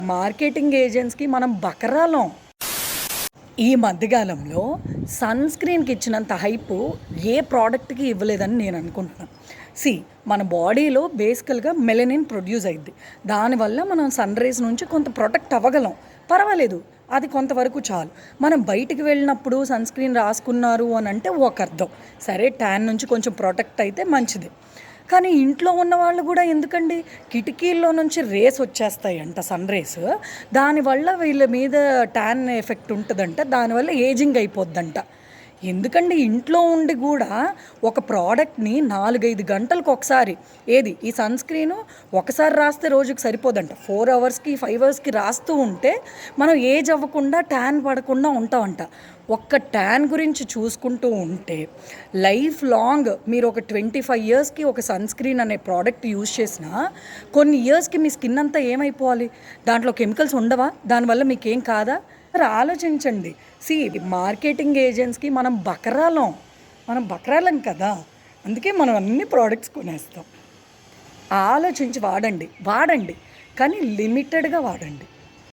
Marketing ఏజెంట్స్‌కి మనం బకరాలం. ఈ మధ్యకాలంలో సన్ స్క్రీన్‌కి ఇచ్చినంత హైపు ఏ ప్రోడక్ట్‌కి ఇవ్వలేదని నేను అనుకుంటున్నాను. మన బాడీలో బేసికల్‌గా మెలనిన్ ప్రొడ్యూస్ అయిద్ది. దానివల్ల మనం సన్ రేస్ నుంచి కొంత ప్రొటెక్ట్ అవ్వగలం. పర్వాలేదు. అది కొంతవరకు చాలు. మనం బయటికి వెళ్ళినప్పుడు సన్ స్క్రీన్ రాసుకున్నారు అనంటే ఒక అర్థం. సరే ట్యాన్ నుంచి కొంచెం ప్రొటెక్ట్ అయితే మంచిది. కానీ ఇంట్లో ఉన్నవాళ్ళు గూడా ఎందుకండి కిటికీల్లో నుంచి రేస్ వచ్చేస్తాయంట సన్ రేస్. దానివల్ల వీళ్ళ మీద ట్యాన్ ఎఫెక్ట్ ఉంటదంట. దానివల్ల ఏజింగ్ అయిపోద్దంట. ఎందుకండి ఇంట్లో ఉండి గూడా ఒక ప్రోడక్ట్‌ని 4, 5 గంటలకొకసారి ఈ సన్ స్క్రీను ఒకసారి రాస్తే రోజుకి సరిపోదంట. 4 అవర్స్‌కి, 5 అవర్స్‌కి రాస్తూ ఉంటే మనం ఏజ్ అవ్వకుండా ట్యాన్ పడకుండా ఉంటామంట. ఒక్క ట్యాన్ గురించి చూసుకుంటూ ఉంటే లైఫ్ లాంగ్ మీరు ఒక 25 ఇయర్స్‌కి ఒక సన్ స్క్రీన్ అనే ప్రోడక్ట్ యూజ్ చేసినా కొన్ని ఇయర్స్‌కి మీ స్కిన్ అంతా ఏమైపోవాలి? దాంట్లో కెమికల్స్ ఉండవా? దానివల్ల మీకేం కాదా? మరి ఆలోచించండి. మార్కెటింగ్ ఏజెంట్స్‌కి మనం బకరాలం కదా! అందుకే మనం అన్ని ప్రొడక్ట్స్ కొనేస్తాం. ఆలోచించి వాడండి. కానీ లిమిటెడ్‌గా వాడండి.